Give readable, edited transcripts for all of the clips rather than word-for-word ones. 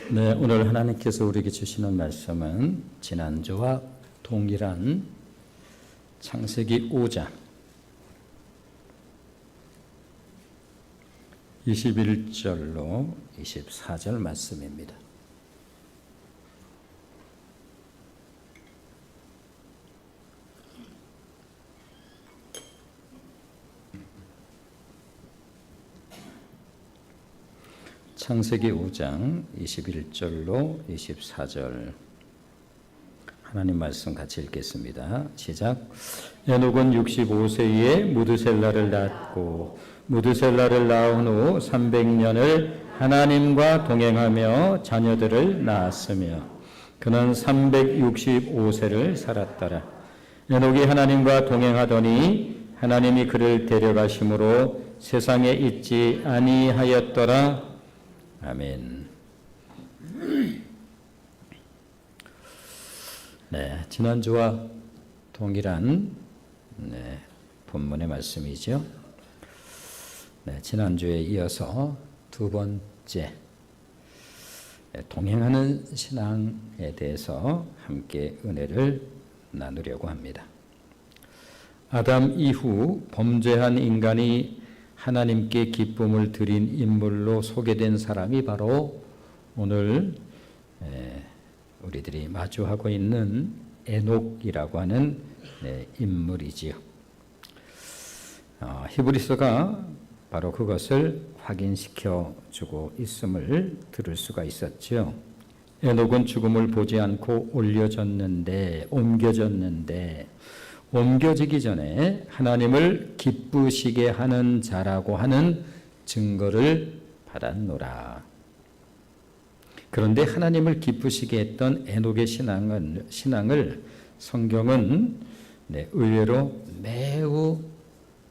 네, 오늘 하나님께서 우리에게 주시는 말씀은 지난주와 동일한 창세기 5장 21절로 24절 말씀입니다. 창세기 5장 21절로 24절 하나님 말씀 같이 읽겠습니다. 시작. 에녹은 65세에 무드셀라를 낳았고 무드셀라를 낳은 후 300년을 하나님과 동행하며 자녀들을 낳았으며 그는 365세를 살았더라. 에녹이 하나님과 동행하더니 하나님이 그를 데려가심으로 세상에 있지 아니하였더라. 아멘. 네, 지난주와 동일한 본문의 말씀이죠. 네, 지난주에 이어서 두 번째 동행하는 신앙에 대해서 함께 은혜를 나누려고 합니다. 아담 이후 범죄한 인간이 하나님께 기쁨을 드린 인물로 소개된 사람이 바로 오늘 우리들이 마주하고 있는 에녹이라고 하는 인물이지요. 히브리서가 바로 그것을 확인시켜 주고 있음을 들을 수가 있었죠. 에녹은 죽음을 보지 않고 옮겨졌는데 옮겨지기 전에 하나님을 기쁘시게 하는 자라고 하는 증거를 받았노라. 그런데 하나님을 기쁘시게 했던 에녹의 신앙을 성경은 의외로 매우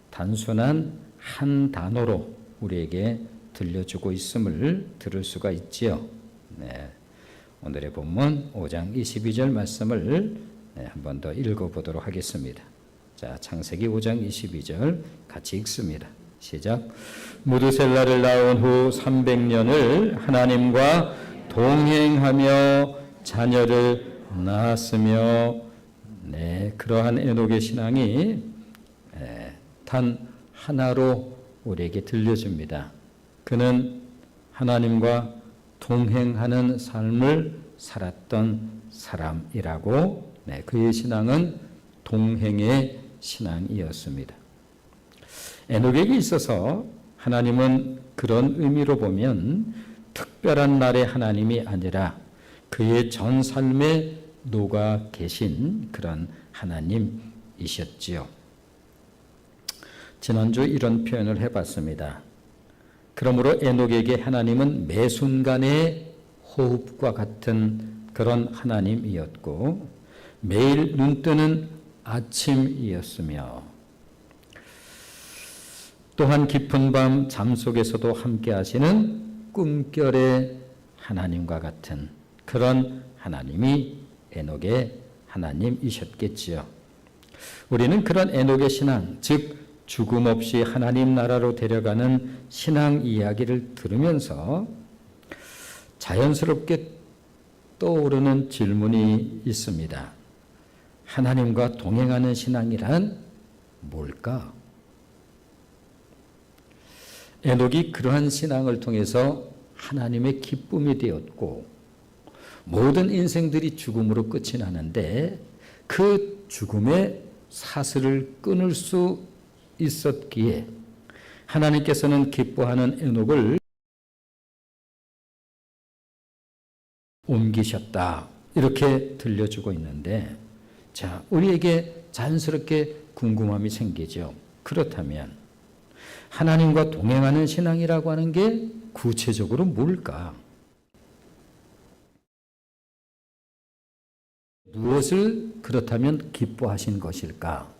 단순한 한 단어로 우리에게 들려주고 있음을 들을 수가 있지요. 오늘의 본문 5장 22절 말씀을 한 번 더 읽어보도록 하겠습니다. 자, 창세기 5장 22절 같이 읽습니다. 시작. 무드셀라를 낳은 후 300년을 하나님과 동행하며 자녀를 낳았으며 그러한 에녹의 신앙이 단 하나로 우리에게 들려줍니다. 그는 하나님과 동행하는 삶을 살았던 사람이라고 그의 신앙은 동행의 신앙이었습니다. 에녹에게 있어서 하나님은 그런 의미로 보면 특별한 날의 하나님이 아니라 그의 전 삶에 녹아 계신 그런 하나님이셨지요. 지난주 이런 표현을 해봤습니다. 그러므로 에녹에게 하나님은 매 순간의 호흡과 같은 그런 하나님이었고 매일 눈뜨는 아침이었으며 또한 깊은 밤 잠 속에서도 함께 하시는 꿈결의 하나님과 같은 그런 하나님이 에녹의 하나님이셨겠지요. 우리는 그런 에녹의 신앙, 즉 죽음 없이 하나님 나라로 데려가는 신앙 이야기를 들으면서 자연스럽게 떠오르는 질문이 있습니다. 하나님과 동행하는 신앙이란 뭘까? 에녹이 그러한 신앙을 통해서 하나님의 기쁨이 되었고 모든 인생들이 죽음으로 끝이 나는데 그 죽음의 사슬을 끊을 수 있었기에 하나님께서는 기뻐하는 에녹을 옮기셨다. 이렇게 들려주고 있는데 자, 우리에게 자연스럽게 궁금함이 생기죠. 그렇다면 하나님과 동행하는 신앙이라고 하는 게 구체적으로 뭘까? 무엇을 그렇다면 기뻐하신 것일까?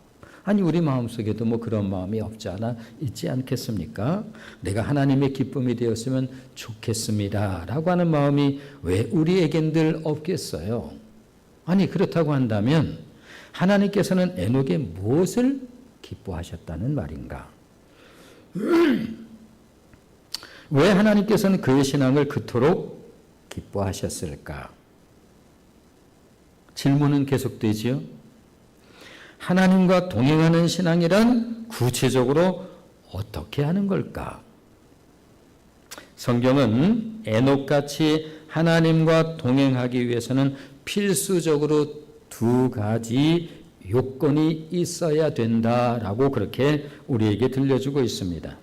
아니 우리 마음속에도 뭐 그런 마음이 없지 않아 있지 않겠습니까? 내가 하나님의 기쁨이 되었으면 좋겠습니다 라고 하는 마음이 왜 우리에겐 늘 없겠어요? 아니 그렇다고 한다면 하나님께서는 에녹의 무엇을 기뻐하셨다는 말인가? 왜 하나님께서는 그의 신앙을 그토록 기뻐하셨을까? 질문은 계속되지요. 하나님과 동행하는 신앙이란 구체적으로 어떻게 하는 걸까? 성경은 에녹같이 하나님과 동행하기 위해서는 필수적으로 두 가지 요건이 있어야 된다라고 그렇게 우리에게 들려주고 있습니다.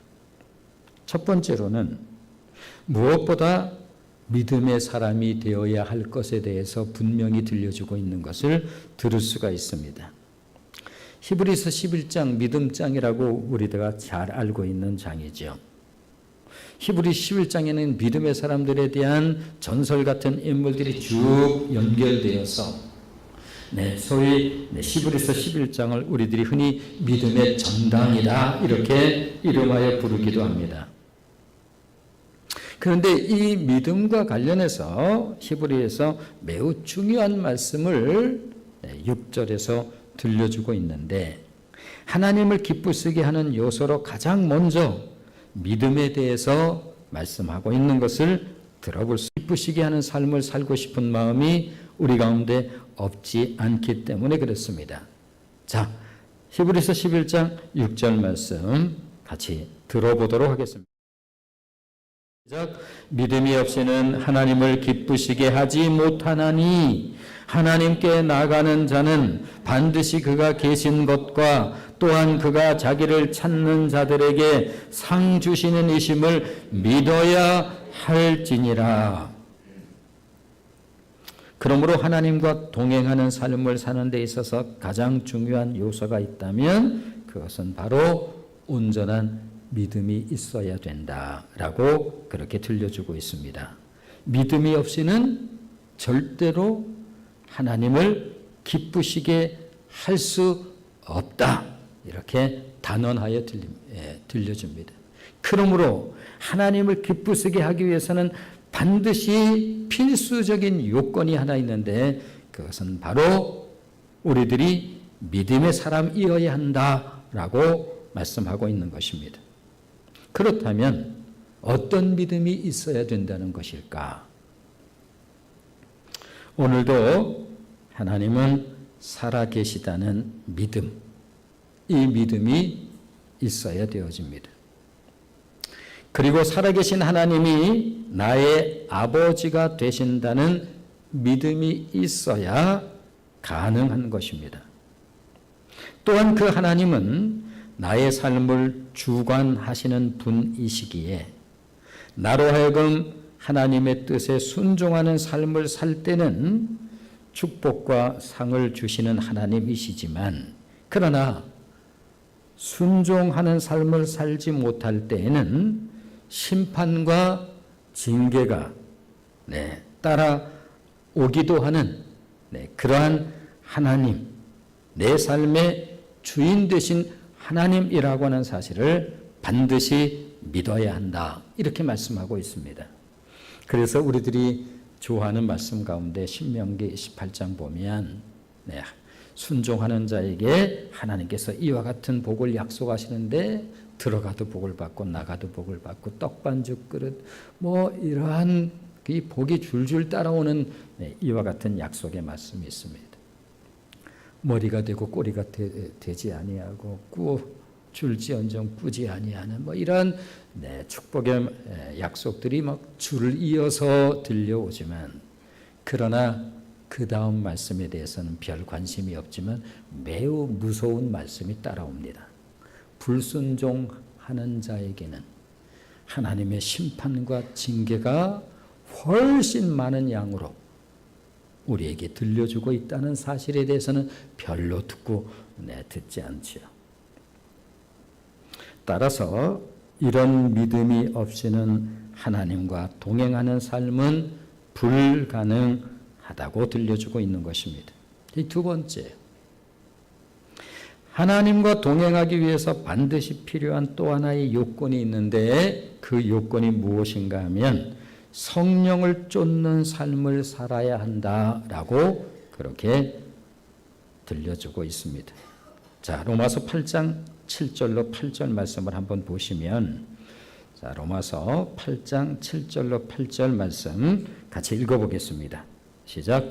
첫 번째로는 무엇보다 믿음의 사람이 되어야 할 것에 대해서 분명히 들려주고 있는 것을 들을 수가 있습니다. 히브리서 11장 믿음장이라고 우리가 잘 알고 있는 장이죠. 히브리 11장에는 믿음의 사람들에 대한 전설 같은 인물들이 쭉 연결되어서 소위 히브리서 11장을 우리들이 흔히 믿음의 전당이다 이렇게 이름하여 부르기도 합니다. 그런데 이 믿음과 관련해서 히브리에서 매우 중요한 말씀을 6절에서 들려주고 있는데 하나님을 기쁘시게 하는 요소로 가장 먼저 믿음에 대해서 말씀하고 있는 것을 들어볼 수 기쁘시게 하는 삶을 살고 싶은 마음이 우리 가운데 없지 않기 때문에 그렇습니다. 자, 히브리서 11장 6절 말씀 같이 들어보도록 하겠습니다. 믿음이 없이는 하나님을 기쁘시게 하지 못하나니 하나님께 나가는 자는 반드시 그가 계신 것과 또한 그가 자기를 찾는 자들에게 상 주시는 이심을 믿어야 할지니라. 그러므로 하나님과 동행하는 삶을 사는 데 있어서 가장 중요한 요소가 있다면 그것은 바로 온전한 믿음이 있어야 된다라고 그렇게 들려주고 있습니다. 믿음이 없이는 절대로 하나님을 기쁘시게 할 수 없다. 이렇게 단언하여 들려줍니다. 그러므로 하나님을 기쁘시게 하기 위해서는 반드시 필수적인 요건이 하나 있는데 그것은 바로 우리들이 믿음의 사람이어야 한다라고 말씀하고 있는 것입니다. 그렇다면 어떤 믿음이 있어야 된다는 것일까? 오늘도 하나님은 살아계시다는 믿음, 이 믿음이 있어야 되어집니다. 그리고 살아계신 하나님이 나의 아버지가 되신다는 믿음이 있어야 가능한 것입니다. 또한 그 하나님은 나의 삶을 주관하시는 분이시기에 나로 하여금 하나님의 뜻에 순종하는 삶을 살 때는 축복과 상을 주시는 하나님이시지만 그러나 순종하는 삶을 살지 못할 때에는 심판과 징계가 따라오기도 하는 그러한 하나님, 내 삶의 주인 되신 하나님이라고 하는 사실을 반드시 믿어야 한다. 이렇게 말씀하고 있습니다. 그래서 우리들이 좋아하는 말씀 가운데 신명기 18장 보면 순종하는 자에게 하나님께서 이와 같은 복을 약속하시는데 들어가도 복을 받고 나가도 복을 받고 떡반죽 그릇 이러한 이 복이 줄줄 따라오는 이와 같은 약속의 말씀이 있습니다. 머리가 되고 꼬리가 되지 아니하고 줄지언정 꾸지 아니하는 이런 축복의 약속들이 줄을 이어서 들려오지만 그러나 그 다음 말씀에 대해서는 별 관심이 없지만 매우 무서운 말씀이 따라옵니다. 불순종하는 자에게는 하나님의 심판과 징계가 훨씬 많은 양으로 우리에게 들려주고 있다는 사실에 대해서는 별로 듣지 않지요. 따라서 이런 믿음이 없이는 하나님과 동행하는 삶은 불가능하다고 들려주고 있는 것입니다. 이 두 번째, 하나님과 동행하기 위해서 반드시 필요한 또 하나의 요건이 있는데 그 요건이 무엇인가 하면 성령을 쫓는 삶을 살아야 한다라고 그렇게 들려주고 있습니다. 자, 로마서 8장 7절로 8절 말씀을 한번 보시면 자, 로마서 8장 7절로 8절 말씀 같이 읽어보겠습니다. 시작.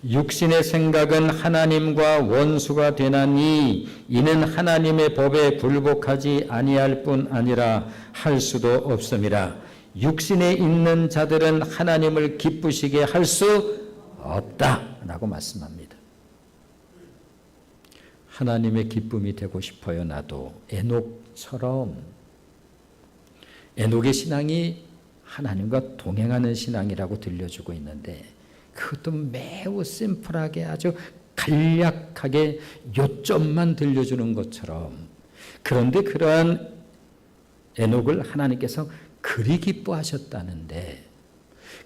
육신의 생각은 하나님과 원수가 되나니 이는 하나님의 법에 불복하지 아니할 뿐 아니라 할 수도 없음이라. 육신에 있는 자들은 하나님을 기쁘시게 할 수 없다 라고 말씀합니다. 하나님의 기쁨이 되고 싶어요. 나도 에녹처럼. 에녹의 신앙이 하나님과 동행하는 신앙이라고 들려주고 있는데 그것도 매우 심플하게 아주 간략하게 요점만 들려주는 것처럼, 그런데 그러한 에녹을 하나님께서 그리 기뻐하셨다는데,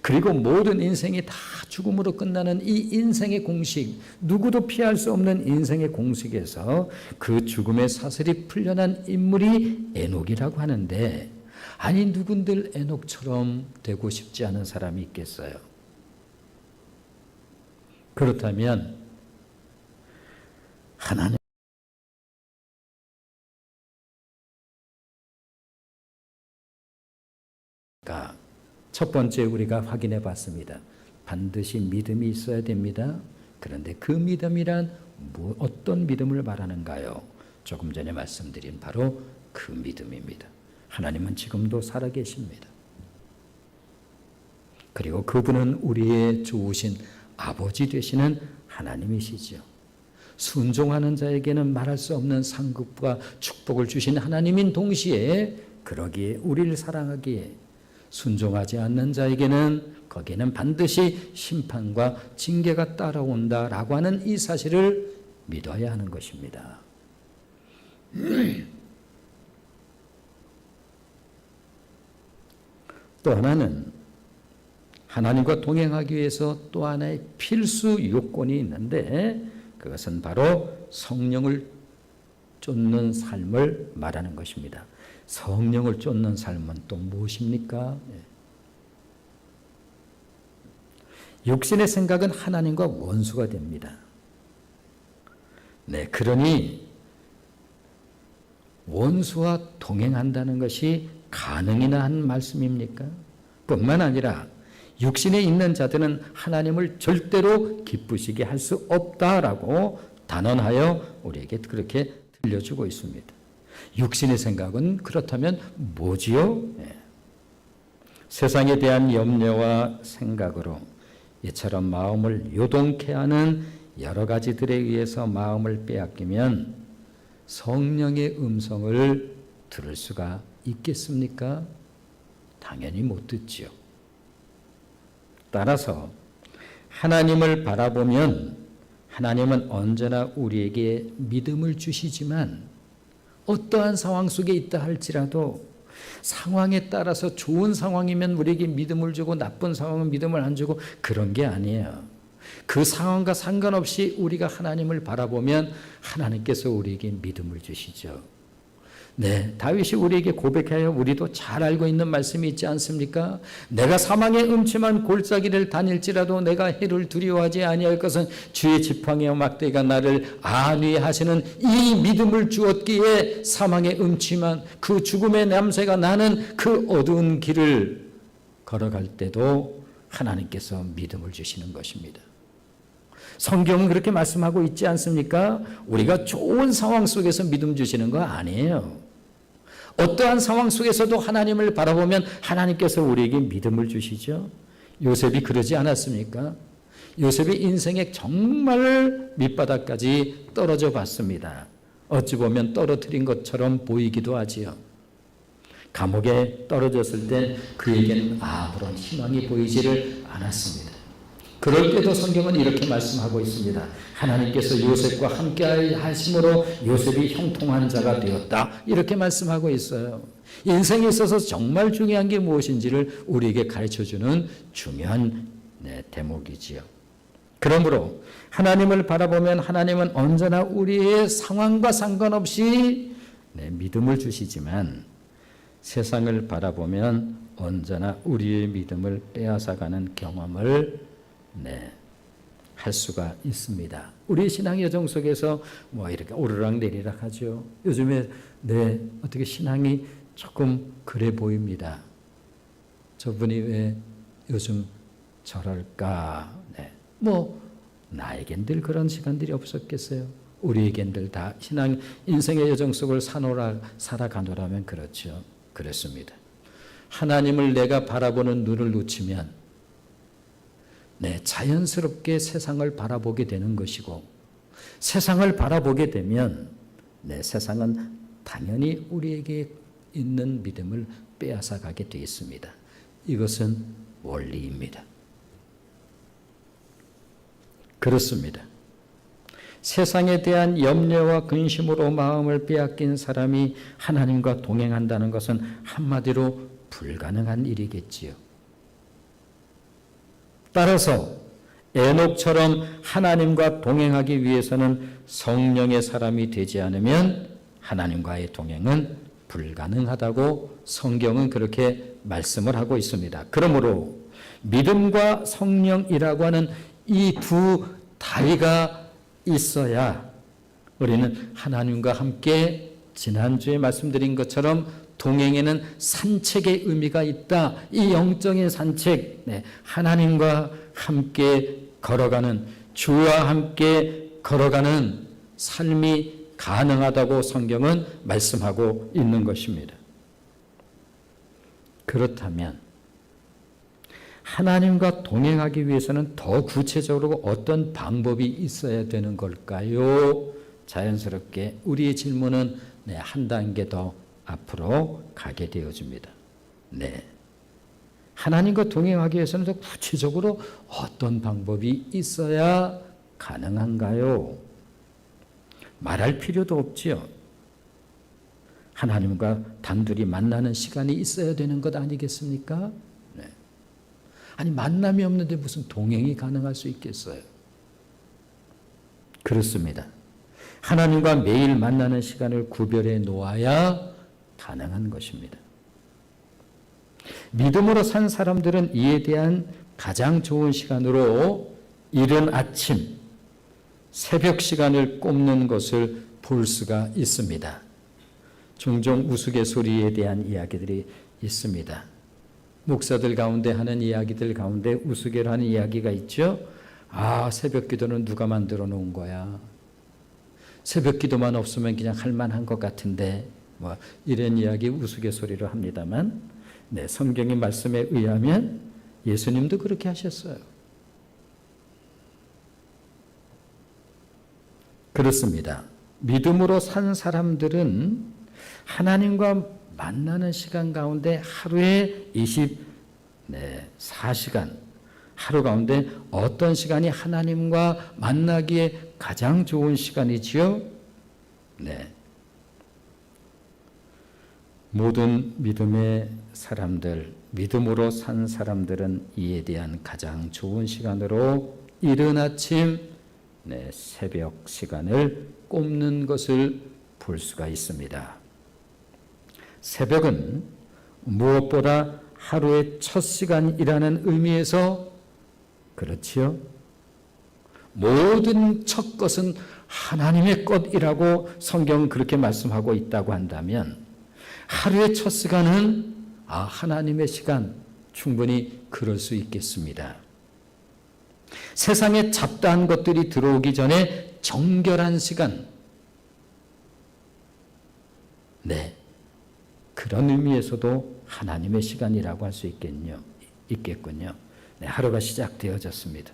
그리고 모든 인생이 다 죽음으로 끝나는 이 인생의 공식, 누구도 피할 수 없는 인생의 공식에서 그 죽음의 사슬이 풀려난 인물이 에녹이라고 하는데, 아니 누군들 에녹처럼 되고 싶지 않은 사람이 있겠어요? 그렇다면 하나님 첫 번째 우리가 확인해 봤습니다. 반드시 믿음이 있어야 됩니다. 그런데 그 믿음이란 어떤 믿음을 말하는가요? 조금 전에 말씀드린 바로 그 믿음입니다. 하나님은 지금도 살아계십니다. 그리고 그분은 우리의 좋으신 아버지 되시는 하나님이시죠. 순종하는 자에게는 말할 수 없는 상급과 축복을 주신 하나님인 동시에, 그러기에 우리를 사랑하기에 순종하지 않는 자에게는 거기에는 반드시 심판과 징계가 따라온다라고 하는 이 사실을 믿어야 하는 것입니다. 또 하나는 하나님과 동행하기 위해서 또 하나의 필수 요건이 있는데, 그것은 바로 성령을 쫓는 삶을 말하는 것입니다. 성령을 쫓는 삶은 또 무엇입니까? 육신의 생각은 하나님과 원수가 됩니다. 네, 그러니 원수와 동행한다는 것이 가능이나 한 말씀입니까? 뿐만 아니라 육신에 있는 자들은 하나님을 절대로 기쁘시게 할 수 없다라고 단언하여 우리에게 그렇게 들려주고 있습니다. 육신의 생각은 그렇다면 뭐지요? 세상에 대한 염려와 생각으로 이처럼 마음을 요동케 하는 여러 가지들에 의해서 마음을 빼앗기면 성령의 음성을 들을 수가 있겠습니까? 당연히 못 듣지요. 따라서 하나님을 바라보면 하나님은 언제나 우리에게 믿음을 주시지만, 어떠한 상황 속에 있다 할지라도 상황에 따라서 좋은 상황이면 우리에게 믿음을 주고 나쁜 상황은 믿음을 안 주고 그런 게 아니에요. 그 상황과 상관없이 우리가 하나님을 바라보면 하나님께서 우리에게 믿음을 주시죠. 네, 다윗이 우리에게 고백하여 우리도 잘 알고 있는 말씀이 있지 않습니까? 내가 사망의 음침한 골짜기를 다닐지라도 내가 해를 두려워하지 아니할 것은 주의 지팡이와 막대기가 나를 안위하시는 이 믿음을 주었기에 사망의 음침한 그 죽음의 냄새가 나는 그 어두운 길을 걸어갈 때도 하나님께서 믿음을 주시는 것입니다. 성경은 그렇게 말씀하고 있지 않습니까? 우리가 좋은 상황 속에서 믿음 주시는 거 아니에요. 어떠한 상황 속에서도 하나님을 바라보면 하나님께서 우리에게 믿음을 주시죠. 요셉이 그러지 않았습니까? 요셉이 인생의 정말 밑바닥까지 떨어져 봤습니다. 어찌 보면 떨어뜨린 것처럼 보이기도 하지요. 감옥에 떨어졌을 때 그에게는 아무런 희망이 보이지를 않았습니다. 그럴 때도 성경은 이렇게 말씀하고 있습니다. 하나님께서 요셉과 함께 하심으로 요셉이 형통한 자가 되었다. 이렇게 말씀하고 있어요. 인생에 있어서 정말 중요한 게 무엇인지를 우리에게 가르쳐주는 중요한 대목이지요. 그러므로 하나님을 바라보면 하나님은 언제나 우리의 상황과 상관없이 믿음을 주시지만, 세상을 바라보면 언제나 우리의 믿음을 빼앗아가는 경험을 할 수가 있습니다. 우리 신앙 여정 속에서 이렇게 오르락내리락 하죠. 요즘에 어떻게 신앙이 조금 그래 보입니다. 저분이 왜 요즘 저럴까? 네. 뭐 나에겐 늘 그런 시간들이 없었겠어요. 우리에겐 늘 다 신앙 인생의 여정 속을 살아가노라면 그렇죠. 그렇습니다. 하나님을 내가 바라보는 눈을 놓치면 자연스럽게 세상을 바라보게 되는 것이고, 세상을 바라보게 되면 세상은 당연히 우리에게 있는 믿음을 빼앗아 가게 되어 있습니다. 이것은 원리입니다. 그렇습니다. 세상에 대한 염려와 근심으로 마음을 빼앗긴 사람이 하나님과 동행한다는 것은 한마디로 불가능한 일이겠지요. 따라서 에녹처럼 하나님과 동행하기 위해서는 성령의 사람이 되지 않으면 하나님과의 동행은 불가능하다고 성경은 그렇게 말씀을 하고 있습니다. 그러므로 믿음과 성령이라고 하는 이 두 다리가 있어야 우리는 하나님과 함께 지난주에 말씀드린 것처럼 동행에는 산책의 의미가 있다. 이 영적인 산책, 하나님과 함께 걸어가는, 주와 함께 걸어가는 삶이 가능하다고 성경은 말씀하고 있는 것입니다. 그렇다면 하나님과 동행하기 위해서는 더 구체적으로 어떤 방법이 있어야 되는 걸까요? 자연스럽게 우리의 질문은 한 단계 더 앞으로 가게 되어집니다. 하나님과 동행하기 위해서는 더 구체적으로 어떤 방법이 있어야 가능한가요? 말할 필요도 없지요. 하나님과 단둘이 만나는 시간이 있어야 되는 것 아니겠습니까? 아니, 만남이 없는데 무슨 동행이 가능할 수 있겠어요? 그렇습니다. 하나님과 매일 만나는 시간을 구별해 놓아야 가능한 것입니다. 믿음으로 산 사람들은 이에 대한 가장 좋은 시간으로 이른 아침, 새벽 시간을 꼽는 것을 볼 수가 있습니다. 종종 우스갯소리에 대한 이야기들이 있습니다. 목사들 가운데 하는 이야기들 가운데 우스개로 하는 이야기가 있죠. 새벽 기도는 누가 만들어 놓은 거야. 새벽 기도만 없으면 그냥 할 만한 것 같은데, 이런 이야기 우스갯소리로 합니다만, 성경의 말씀에 의하면 예수님도 그렇게 하셨어요. 그렇습니다. 믿음으로 산 사람들은 하나님과 만나는 시간 가운데 하루에 24시간, 하루 가운데 어떤 시간이 하나님과 만나기에 가장 좋은 시간이지요? 모든 믿음의 사람들, 믿음으로 산 사람들은 이에 대한 가장 좋은 시간으로 이른 아침, 새벽 시간을 꼽는 것을 볼 수가 있습니다. 새벽은 무엇보다 하루의 첫 시간이라는 의미에서 그렇지요. 모든 첫 것은 하나님의 것이라고 성경은 그렇게 말씀하고 있다고 한다면 하루의 첫 시간은 하나님의 시간, 충분히 그럴 수 있겠습니다. 세상에 잡다한 것들이 들어오기 전에 정결한 시간, 그런 의미에서도 하나님의 시간이라고 할 수 있겠군요. 하루가 시작되어졌습니다.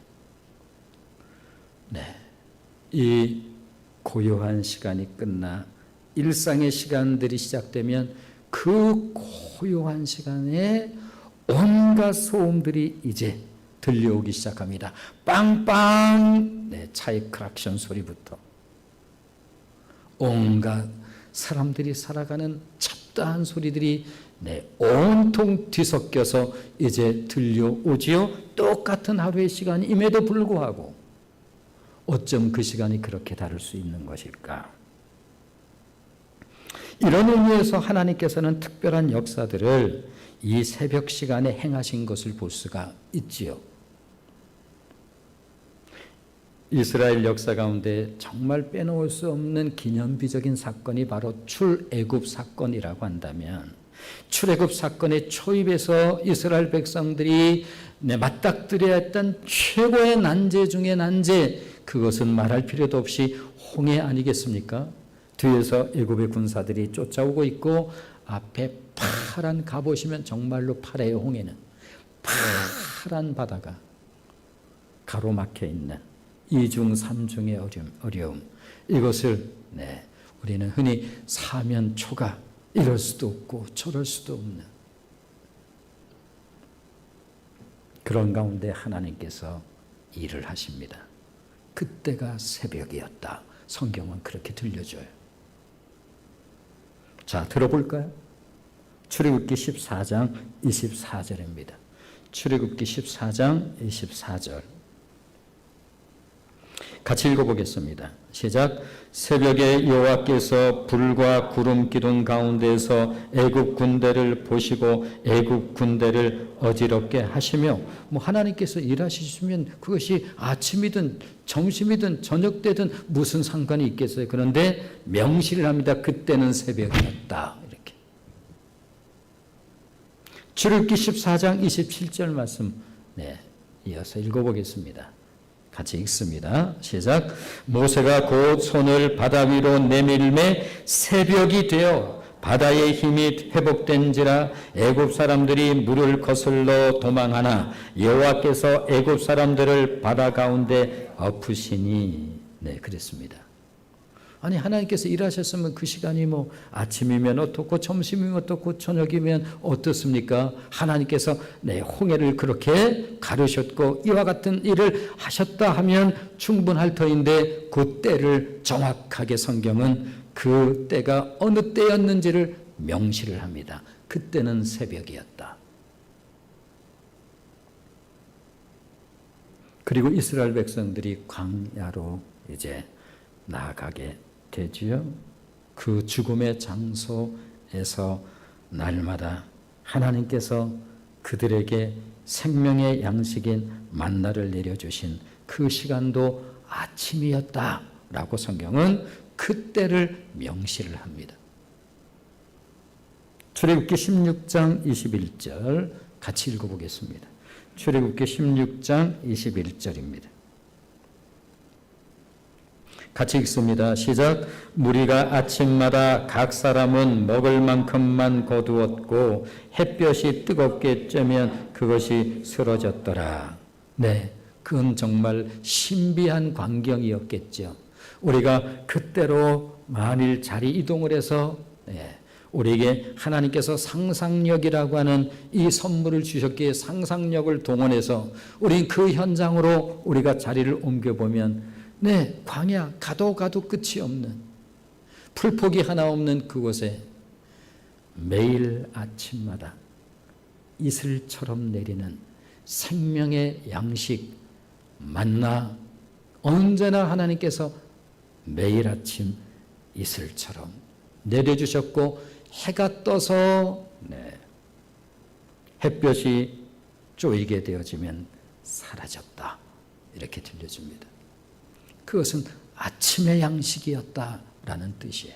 이 고요한 시간이 끝나 일상의 시간들이 시작되면 그 고요한 시간에 온갖 소음들이 이제 들려오기 시작합니다. 빵빵! 차의 크락션 소리부터 온갖 사람들이 살아가는 잡다한 소리들이 온통 뒤섞여서 이제 들려오지요. 똑같은 하루의 시간임에도 불구하고 어쩜 그 시간이 그렇게 다를 수 있는 것일까? 이런 의미에서 하나님께서는 특별한 역사들을 이 새벽 시간에 행하신 것을 볼 수가 있지요. 이스라엘 역사 가운데 정말 빼놓을 수 없는 기념비적인 사건이 바로 출애굽 사건이라고 한다면 출애굽 사건의 초입에서 이스라엘 백성들이 맞닥뜨려야 했던 최고의 난제 중의 난제, 그것은 말할 필요도 없이 홍해 아니겠습니까? 뒤에서 애굽의 군사들이 쫓아오고 있고 앞에 파란, 가보시면 정말로 파래요. 홍해는 파란 바다가 가로막혀 있는 이중 삼중의 어려움, 이것을 우리는 흔히 사면초가, 이럴 수도 없고 저럴 수도 없는 그런 가운데 하나님께서 일을 하십니다. 그때가 새벽이었다. 성경은 그렇게 들려줘요. 자, 들어볼까요? 출애굽기 14장 24절입니다. 출애굽기 14장 24절. 같이 읽어보겠습니다. 시작. 새벽에 여호와께서 불과 구름 기둥 가운데서 애굽 군대를 보시고 애굽 군대를 어지럽게 하시며, 하나님께서 일하시면 그것이 아침이든 점심이든 저녁 때든 무슨 상관이 있겠어요. 그런데 명시를 합니다. 그때는 새벽이었다. 이렇게. 출애굽기 14장 27절 말씀 이어서 읽어보겠습니다. 같이 읽습니다. 시작. 모세가 곧 손을 바다 위로 내밀매 새벽이 되어 바다의 힘이 회복된지라 애굽 사람들이 물을 거슬러 도망하나 여호와께서 애굽 사람들을 바다 가운데 엎으시니. 그랬습니다. 아니, 하나님께서 일하셨으면 그 시간이 아침이면 어떻고 점심이면 어떻고 저녁이면 어떻습니까? 하나님께서 홍해를 그렇게 가르셨고 이와 같은 일을 하셨다 하면 충분할 터인데, 그 때를 정확하게 성경은 그 때가 어느 때였는지를 명시를 합니다. 그때는 새벽이었다. 그리고 이스라엘 백성들이 광야로 이제 나아가게 되지요. 그 죽음의 장소에서 날마다 하나님께서 그들에게 생명의 양식인 만나를 내려주신 그 시간도 아침이었다라고 성경은 그때를 명시를 합니다. 출애굽기 16장 21절 같이 읽어보겠습니다. 출애굽기 16장 21절입니다. 같이 읽습니다. 시작. 무리가 아침마다 각 사람은 먹을 만큼만 거두었고 햇볕이 뜨겁게 쬐면 그것이 쓰러졌더라. 그건 정말 신비한 광경이었겠죠. 우리가 그때로 만일 자리 이동을 해서 우리에게 하나님께서 상상력이라고 하는 이 선물을 주셨기에 상상력을 동원해서 우린 그 현장으로 우리가 자리를 옮겨보면 광야 가도 끝이 없는 풀포기 하나 없는 그곳에 매일 아침마다 이슬처럼 내리는 생명의 양식 만나, 언제나 하나님께서 매일 아침 이슬처럼 내려주셨고 해가 떠서 햇볕이 쪼이게 되어지면 사라졌다. 이렇게 들려줍니다. 그것은 아침의 양식이었다라는 뜻이에요.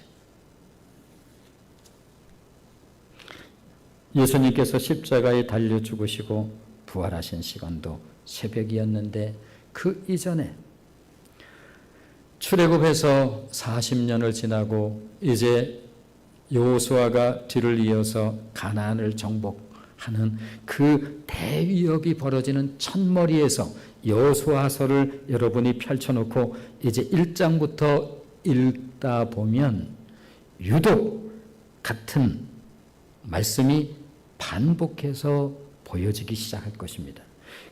예수님께서 십자가에 달려 죽으시고 부활하신 시간도 새벽이었는데 그 이전에 출애굽해서 40년을 지나고 이제 여호수아가 뒤를 이어서 가나안을 정복하는 그 대위협이 벌어지는 첫머리에서 여호수아서를 여러분이 펼쳐놓고 이제 1장부터 읽다 보면 유독 같은 말씀이 반복해서 보여지기 시작할 것입니다.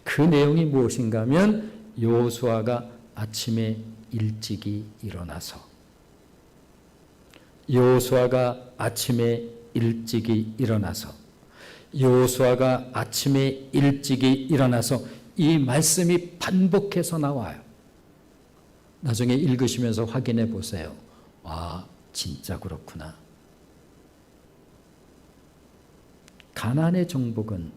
그 내용이 무엇인가 하면 여호수아가 아침에 일찍이 일어나서 여호수아가 아침에 일찍이 일어나서 이 말씀이 반복해서 나와요. 나중에 읽으시면서 확인해 보세요. 진짜 그렇구나. 가나안의 정복은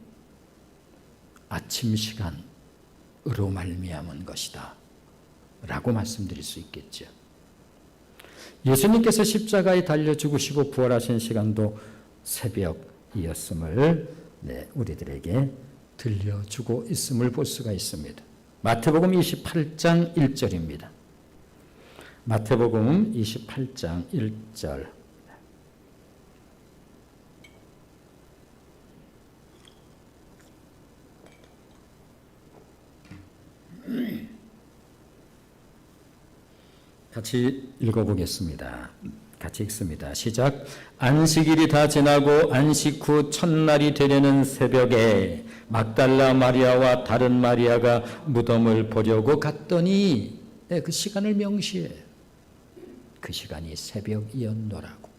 아침 시간으로 말미암은 것이다 라고 말씀드릴 수 있겠죠. 예수님께서 십자가에 달려 죽으시고 부활하신 시간도 새벽 시간이었음을 우리들에게 들려주고 있음을 볼 수가 있습니다. 마태복음 28장 1절입니다. 마태복음 28장 1절. 같이 읽어보겠습니다. 같이 읽습니다. 시작. 안식일이 다 지나고 안식 후 첫날이 되려는 새벽에 막달라 마리아와 다른 마리아가 무덤을 보려고 갔더니 그 시간을 명시해요. 그 시간이 새벽이었노라고.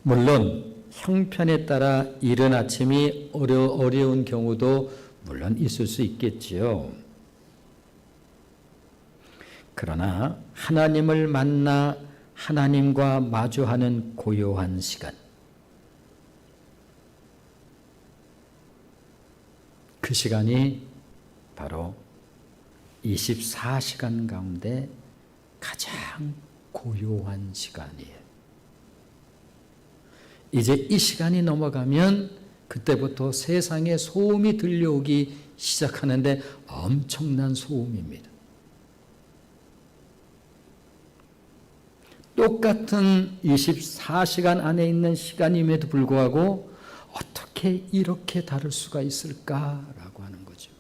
물론 형편에 따라 이른 아침이 어려운 경우도 물론 있을 수 있겠지요. 그러나 하나님을 만나 하나님과 마주하는 고요한 시간, 그 시간이 바로 24시간 가운데 가장 고요한 시간이에요. 이제 이 시간이 넘어가면 그때부터 세상에 소음이 들려오기 시작하는데 엄청난 소음입니다. 똑같은 24시간 안에 있는 시간임에도 불구하고 어떻게 이렇게 다를 수가 있을까라고 하는 거죠.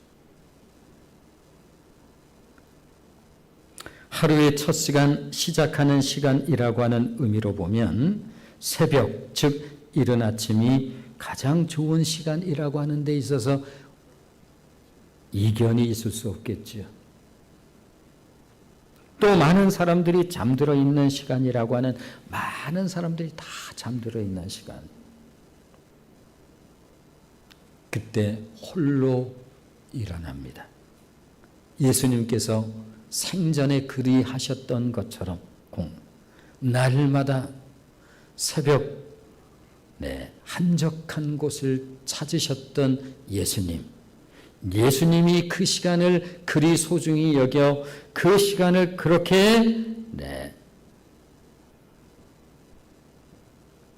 하루의 첫 시간, 시작하는 시간이라고 하는 의미로 보면 새벽, 즉 이른 아침이 가장 좋은 시간이라고 하는 데 있어서 이견이 있을 수 없겠죠. 또 많은 사람들이 잠들어 있는 시간이라고 하는, 많은 사람들이 다 잠들어 있는 시간. 그때 홀로 일어납니다. 예수님께서 생전에 그리하셨던 것처럼 날마다 새벽 한적한 곳을 찾으셨던 예수님이 그 시간을 그리 소중히 여겨 그 시간을 그렇게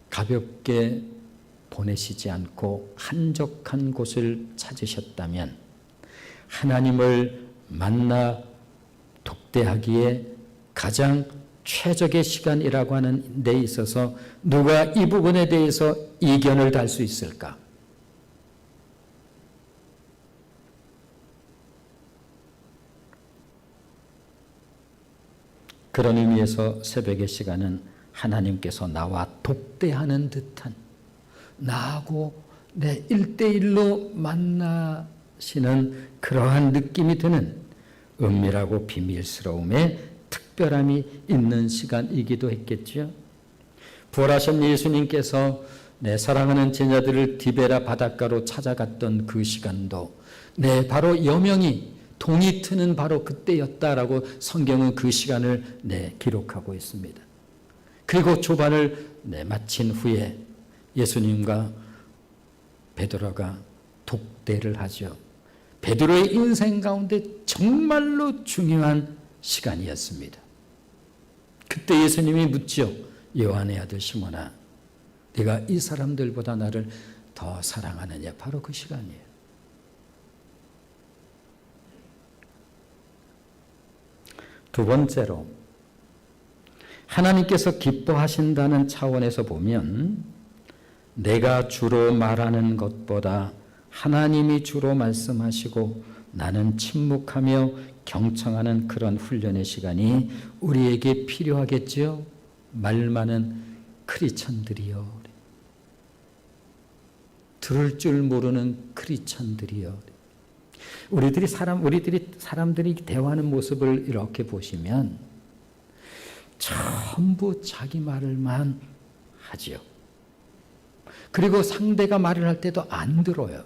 가볍게 보내시지 않고 한적한 곳을 찾으셨다면 하나님을 만나 독대하기에 가장 최적의 시간이라고 하는 데 있어서 누가 이 부분에 대해서 이견을 달 수 있을까? 그런 의미에서 새벽의 시간은 하나님께서 나와 독대하는 듯한, 나하고 내 1대1로 만나시는 그러한 느낌이 드는 은밀하고 비밀스러움에 특별함이 있는 시간이기도 했겠죠. 부활하신 예수님께서 내 사랑하는 제자들을 디베라 바닷가로 찾아갔던 그 시간도 바로 여명이 동이 트는 바로 그때였다라고 성경은 그 시간을 기록하고 있습니다. 그리고 조반을 마친 후에 예수님과 베드로가 독대를 하죠. 베드로의 인생 가운데 정말로 중요한 시간이었습니다. 그때 예수님이 묻죠. 요한의 아들 시몬아, 네가 이 사람들보다 나를 더 사랑하느냐? 바로 그 시간이에요. 두 번째로 하나님께서 기뻐하신다는 차원에서 보면 내가 주로 말하는 것보다 하나님이 주로 말씀하시고 나는 침묵하며 경청하는 그런 훈련의 시간이 우리에게 필요하겠지요. 말 많은 크리스천들이요. 들을 줄 모르는 크리스천들이요. 우리들이 사람들이 대화하는 모습을 이렇게 보시면 전부 자기 말을만 하지요. 그리고 상대가 말을 할 때도 안 들어요.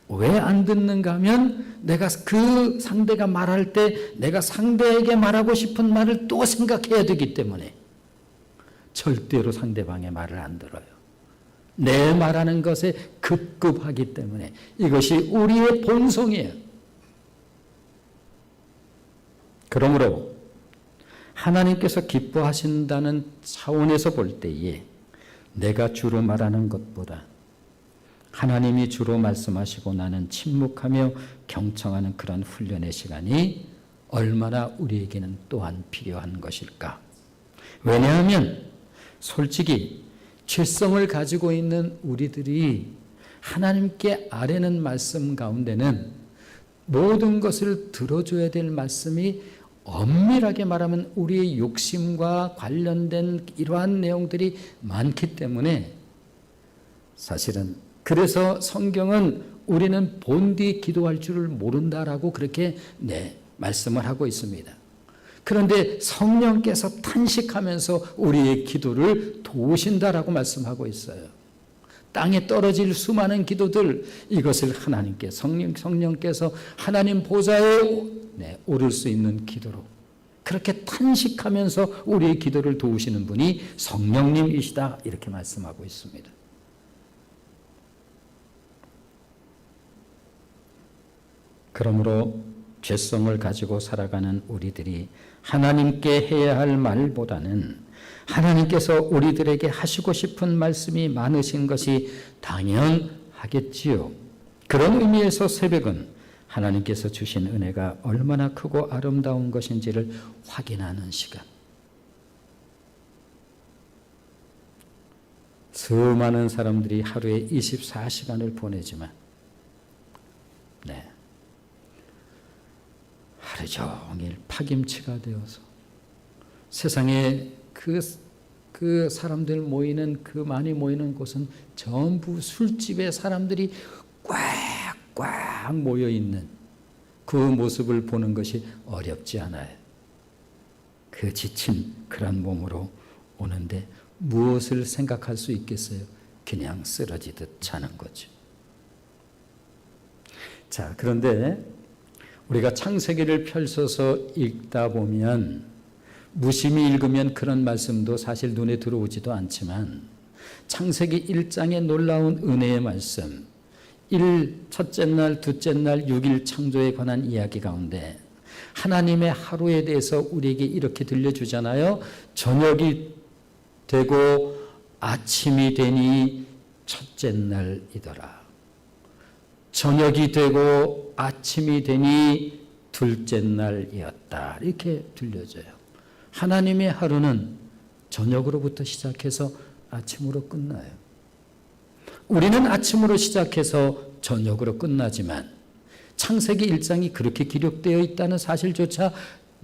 왜 안 듣는가 하면 내가 그 상대가 말할 때 내가 상대에게 말하고 싶은 말을 또 생각해야 되기 때문에 절대로 상대방의 말을 안 들어요. 내 말하는 것에 급급하기 때문에 이것이 우리의 본성이에요. 그러므로 하나님께서 기뻐하신다는 차원에서 볼 때에 내가 주로 말하는 것보다 하나님이 주로 말씀하시고 나는 침묵하며 경청하는 그런 훈련의 시간이 얼마나 우리에게는 또한 필요한 것일까? 왜냐하면 솔직히 죄성을 가지고 있는 우리들이 하나님께 아뢰는 말씀 가운데는 모든 것을 들어줘야 될 말씀이 엄밀하게 말하면 우리의 욕심과 관련된 이러한 내용들이 많기 때문에 사실은 그래서 성경은 우리는 본디 기도할 줄을 모른다라고 그렇게 말씀을 하고 있습니다. 그런데 성령께서 탄식하면서 우리의 기도를 도우신다라고 말씀하고 있어요. 땅에 떨어질 수많은 기도들, 이것을 하나님께 성령께서 하나님 보좌에 오를 수 있는 기도로 그렇게 탄식하면서 우리의 기도를 도우시는 분이 성령님이시다, 이렇게 말씀하고 있습니다. 그러므로 죄성을 가지고 살아가는 우리들이 하나님께 해야 할 말보다는 하나님께서 우리들에게 하시고 싶은 말씀이 많으신 것이 당연하겠지요. 그런 의미에서 새벽은 하나님께서 주신 은혜가 얼마나 크고 아름다운 것인지를 확인하는 시간. 수많은 사람들이 하루에 24시간을 보내지만 하루 종일 파김치가 되어서 세상에 그 사람들 많이 모이는 곳은 전부 술집에 사람들이 꽉 모여 있는 그 모습을 보는 것이 어렵지 않아요. 그 지친 그런 몸으로 오는데 무엇을 생각할 수 있겠어요? 그냥 쓰러지듯 자는 거죠. 자, 그런데 우리가 창세기를 펼쳐서 읽다 보면 무심히 읽으면 그런 말씀도 사실 눈에 들어오지도 않지만 창세기 1장의 놀라운 은혜의 말씀, 첫째 날, 둘째 날, 6일 창조에 관한 이야기 가운데 하나님의 하루에 대해서 우리에게 이렇게 들려주잖아요. 저녁이 되고 아침이 되니 첫째 날이더라. 저녁이 되고 아침이 되니 둘째 날이었다. 이렇게 들려져요. 하나님의 하루는 저녁으로부터 시작해서 아침으로 끝나요. 우리는 아침으로 시작해서 저녁으로 끝나지만 창세기 1장이 그렇게 기록되어 있다는 사실조차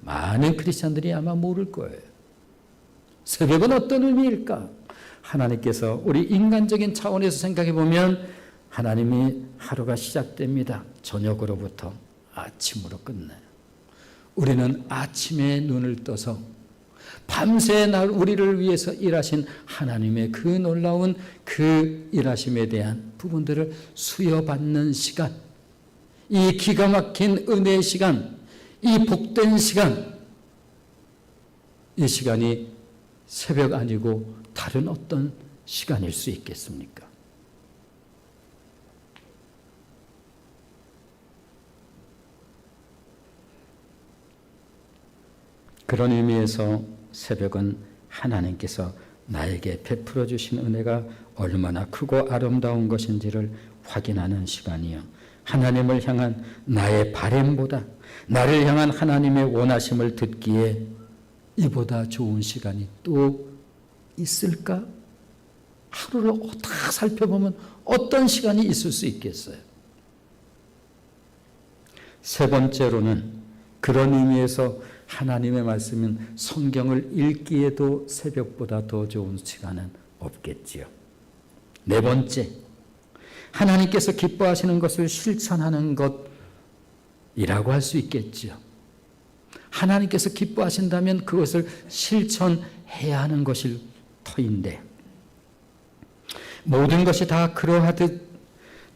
많은 크리스찬들이 아마 모를 거예요. 새벽은 어떤 의미일까? 하나님께서 우리 인간적인 차원에서 생각해 보면 하나님이 하루가 시작됩니다. 저녁으로부터 아침으로 끝나요. 우리는 아침에 눈을 떠서 밤새 날 우리를 위해서 일하신 하나님의 그 놀라운 그 일하심에 대한 부분들을 수여받는 시간, 이 기가 막힌 은혜의 시간, 이 복된 시간, 이 시간이 새벽 아니고 다른 어떤 시간일 수 있겠습니까? 그런 의미에서 새벽은 하나님께서 나에게 베풀어 주신 은혜가 얼마나 크고 아름다운 것인지를 확인하는 시간이요. 하나님을 향한 나의 바램보다 나를 향한 하나님의 원하심을 듣기에 이보다 좋은 시간이 또 있을까? 하루를 다 살펴보면 어떤 시간이 있을 수 있겠어요? 세 번째로는 그런 의미에서 하나님의 말씀은 성경을 읽기에도 새벽보다 더 좋은 시간은 없겠지요. 네 번째, 하나님께서 기뻐하시는 것을 실천하는 것이라고 할 수 있겠지요. 하나님께서 기뻐하신다면 그것을 실천해야 하는 것일 터인데 모든 것이 다 그러하듯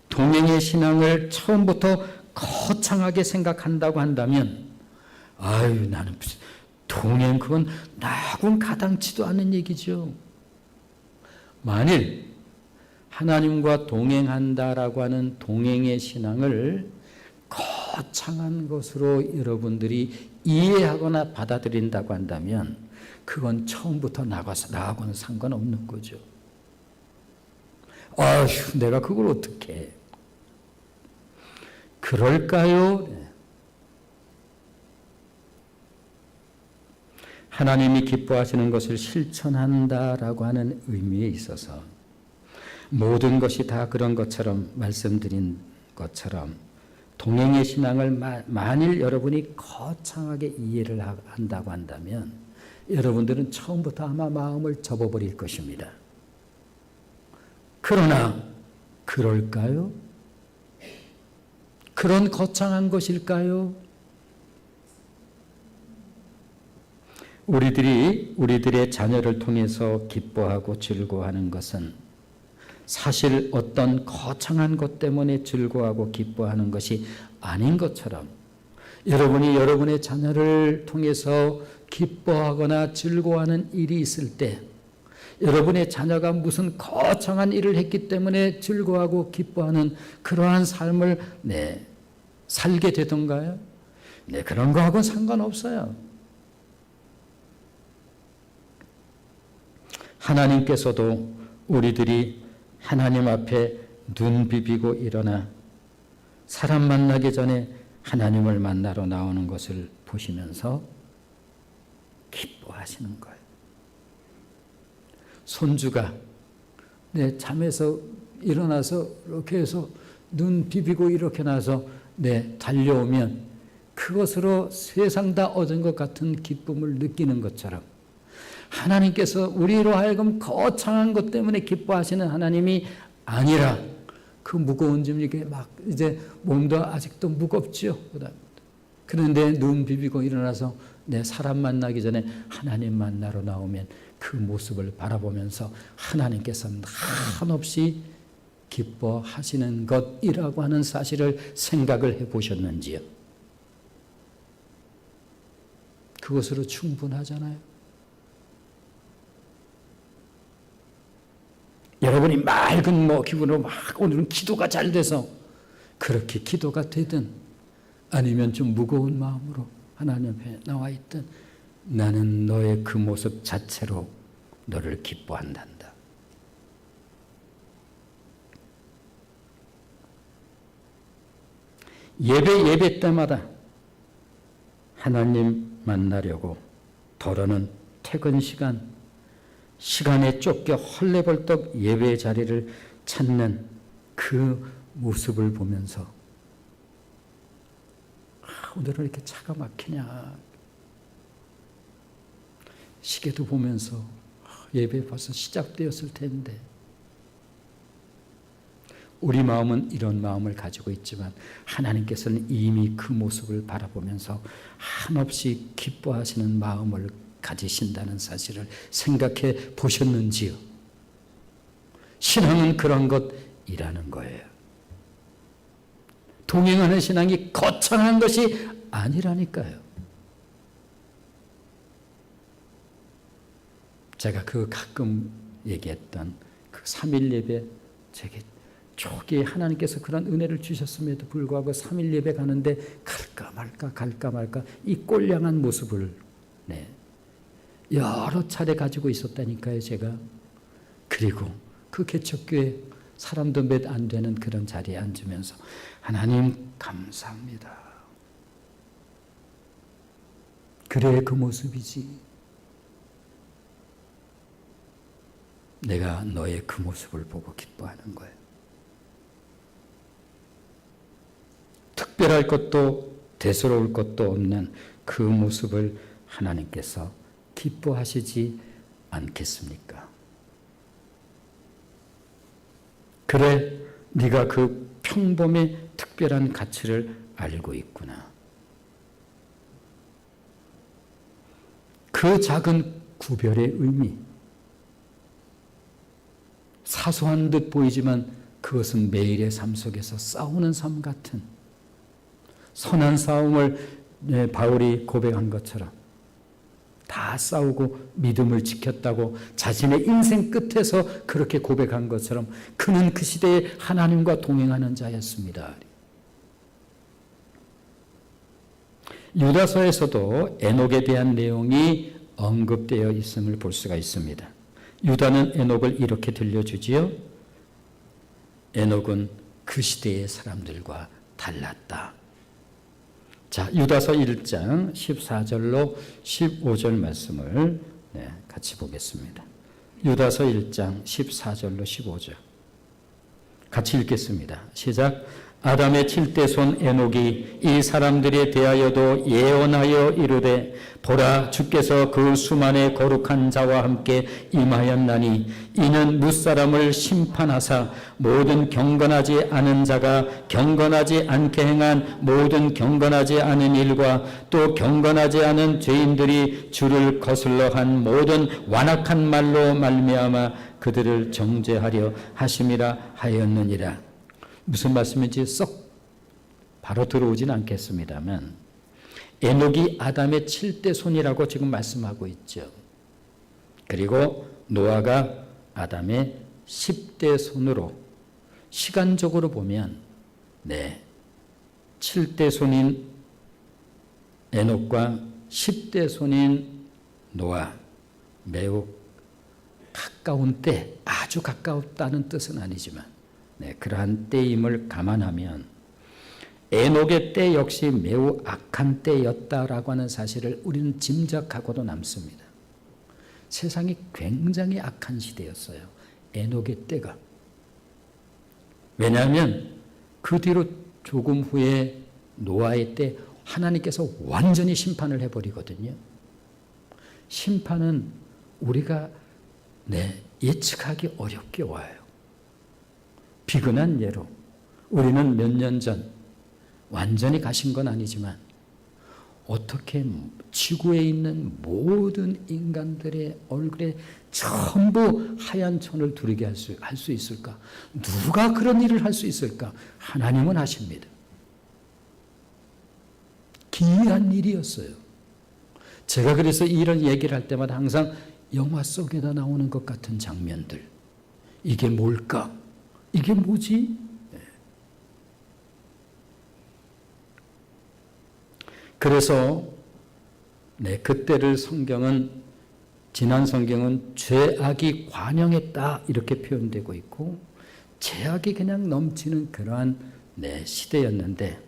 동행의 신앙을 처음부터 거창하게 생각한다고 한다면 나는 동행 그건 나하고는 가당치도 않은 얘기죠. 만일 하나님과 동행한다라고 하는 동행의 신앙을 거창한 것으로 여러분들이 이해하거나 받아들인다고 한다면 그건 처음부터 나하고는 상관없는 거죠. 아휴, 내가 그걸 어떻게 해? 그럴까요? 하나님이 기뻐하시는 것을 실천한다라고 하는 의미에 있어서 모든 것이 다 그런 것처럼 말씀드린 것처럼 동행의 신앙을 만일 여러분이 거창하게 이해를 한다고 한다면 여러분들은 처음부터 아마 마음을 접어버릴 것입니다. 그러나 그럴까요? 그런 거창한 것일까요? 우리들이 우리들의 자녀를 통해서 기뻐하고 즐거워하는 것은 사실 어떤 거창한 것 때문에 즐거워하고 기뻐하는 것이 아닌 것처럼 여러분이 여러분의 자녀를 통해서 기뻐하거나 즐거워하는 일이 있을 때 여러분의 자녀가 무슨 거창한 일을 했기 때문에 즐거워하고 기뻐하는 그러한 삶을 살게 되던가요? 그런 거하고는 상관없어요. 하나님께서도 우리들이 하나님 앞에 눈 비비고 일어나 사람 만나기 전에 하나님을 만나러 나오는 것을 보시면서 기뻐하시는 거예요. 손주가 잠에서 일어나서 이렇게 해서 눈 비비고 이렇게 나서 달려오면 그것으로 세상 다 얻은 것 같은 기쁨을 느끼는 것처럼 하나님께서 우리로 하여금 거창한 것 때문에 기뻐하시는 하나님이 아니라 그 무거운 짐 이게 막 이제 몸도 아직도 무겁죠. 그런데 눈 비비고 일어나서 내 사람 만나기 전에 하나님 만나러 나오면 그 모습을 바라보면서 하나님께서 한없이 기뻐하시는 것이라고 하는 사실을 생각을 해보셨는지요? 그것으로 충분하잖아요. 여러분이 맑은 기분으로 막 오늘은 기도가 잘 돼서 그렇게 기도가 되든 아니면 좀 무거운 마음으로 하나님 앞에 나와 있든 나는 너의 그 모습 자체로 너를 기뻐한단다. 예배 때마다 하나님 만나려고 더러는 퇴근 시간에 쫓겨 헐레벌떡 예배 자리를 찾는 그 모습을 보면서 오늘은 이렇게 차가 막히냐. 시계도 보면서 예배 벌써 시작되었을 텐데 우리 마음은 이런 마음을 가지고 있지만 하나님께서는 이미 그 모습을 바라보면서 한없이 기뻐하시는 마음을 가지신다는 사실을 생각해 보셨는지요? 신앙은 그런 것이라는 거예요. 동행하는 신앙이 거창한 것이 아니라니까요. 제가 가끔 얘기했던 그 3일 예배 제게 초기에 하나님께서 그런 은혜를 주셨음에도 불구하고 3일 예배 가는데 갈까 말까 이 꼴량한 모습을 여러 차례 가지고 있었다니까요, 제가. 그리고 그 개척교회 사람도 몇 안 되는 그런 자리에 앉으면서 하나님 감사합니다. 그래 그 모습이지. 내가 너의 그 모습을 보고 기뻐하는 거예요. 특별할 것도 대수로울 것도 없는 그 모습을 하나님께서 기뻐하시지 않겠습니까? 그래, 네가 그 평범의 특별한 가치를 알고 있구나. 그 작은 구별의 의미, 사소한 듯 보이지만 그것은 매일의 삶 속에서 싸우는 삶 같은 선한 싸움을 바울이 고백한 것처럼 다 싸우고 믿음을 지켰다고 자신의 인생 끝에서 그렇게 고백한 것처럼 그는 그 시대에 하나님과 동행하는 자였습니다. 유다서에서도 에녹에 대한 내용이 언급되어 있음을 볼 수가 있습니다. 유다는 에녹을 이렇게 들려주지요. 에녹은 그 시대의 사람들과 달랐다. 자, 유다서 1장 14절로 15절 말씀을 같이 보겠습니다. 유다서 1장 14절로 15절 같이 읽겠습니다. 시작. 아담의 7대 손 에녹이 이 사람들에 대하여도 예언하여 이르되 보라 주께서 그 수만의 거룩한 자와 함께 임하였나니 이는 뭇사람을 심판하사 모든 경건하지 않은 자가 경건하지 않게 행한 모든 경건하지 않은 일과 또 경건하지 않은 죄인들이 주를 거슬러 한 모든 완악한 말로 말미암아 그들을 정죄하려 하심이라 하였느니라. 무슨 말씀인지 썩 바로 들어오진 않겠습니다만 에녹이 아담의 7대 손이라고 지금 말씀하고 있죠. 그리고 노아가 아담의 10대 손으로 시간적으로 보면 7대 손인 에녹과 10대 손인 노아 매우 가까운 때, 아주 가까웠다는 뜻은 아니지만 그러한 때임을 감안하면 에녹의 때 역시 매우 악한 때였다라고 하는 사실을 우리는 짐작하고도 남습니다. 세상이 굉장히 악한 시대였어요. 에녹의 때가. 왜냐하면 그 뒤로 조금 후에 노아의 때 하나님께서 완전히 심판을 해버리거든요. 심판은 우리가 예측하기 어렵게 와요. 비근한 예로 우리는 몇 년 전 완전히 가신 건 아니지만 어떻게 지구에 있는 모든 인간들의 얼굴에 전부 하얀 천을 두르게 할 수 있을까? 누가 그런 일을 할 수 있을까? 하나님은 하십니다. 기이한 일이었어요. 제가 그래서 이런 얘기를 할 때마다 항상 영화 속에다 나오는 것 같은 장면들. 이게 뭘까? 이게 뭐지? 그래서 그때를 지난 성경은 죄악이 관영했다 이렇게 표현되고 있고 죄악이 그냥 넘치는 그러한 시대였는데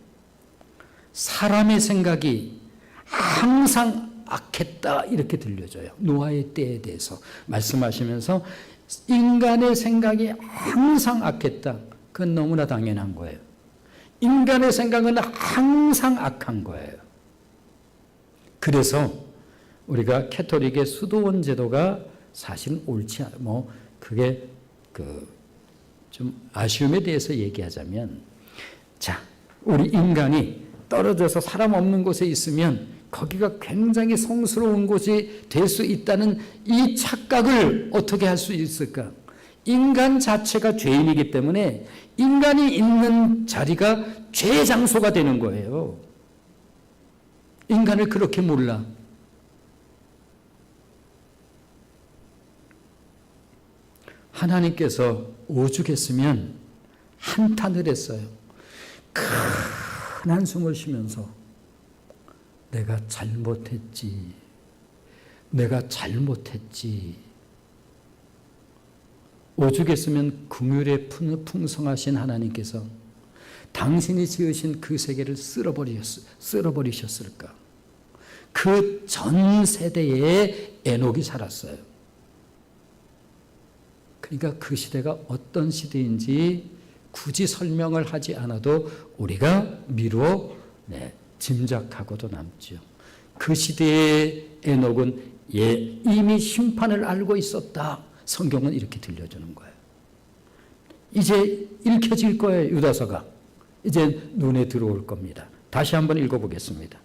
사람의 생각이 항상 악했다 이렇게 들려져요. 노아의 때에 대해서 말씀하시면서 인간의 생각이 항상 악했다. 그건 너무나 당연한 거예요. 인간의 생각은 항상 악한 거예요. 그래서 우리가 캐톨릭의 수도원 제도가 사실은 옳지 그게 좀 아쉬움에 대해서 얘기하자면 우리 인간이 떨어져서 사람 없는 곳에 있으면 거기가 굉장히 성스러운 곳이 될 수 있다는 이 착각을 어떻게 할 수 있을까? 인간 자체가 죄인이기 때문에 인간이 있는 자리가 죄의 장소가 되는 거예요. 인간을 그렇게 몰라. 하나님께서 오죽했으면 한탄을 했어요. 큰 한숨을 쉬면서 내가 잘못했지. 오죽했으면 긍휼에 풍성하신 하나님께서 당신이 지으신 그 세계를 쓸어버리셨을까? 그 전 세대에 에녹이 살았어요. 그러니까 그 시대가 어떤 시대인지 굳이 설명을 하지 않아도 우리가 미루어 짐작하고도 남죠. 그 시대의 에녹은 이미 심판을 알고 있었다. 성경은 이렇게 들려주는 거예요. 이제 읽혀질 거예요. 유다서가. 이제 눈에 들어올 겁니다. 다시 한번 읽어보겠습니다.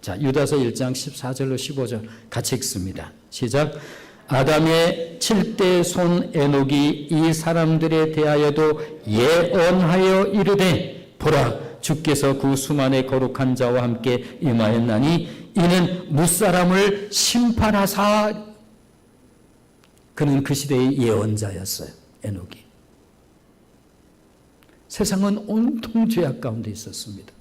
자, 유다서 1장 14절로 15절 같이 읽습니다. 시작. 아담의 7대 손 에녹이 이 사람들에 대하여도 예언하여 이르되 보라 주께서 그 수만의 거룩한 자와 함께 임하였나니 이는 뭇사람을 심판하사. 그는 그 시대의 예언자였어요. 에녹이. 세상은 온통 죄악 가운데 있었습니다.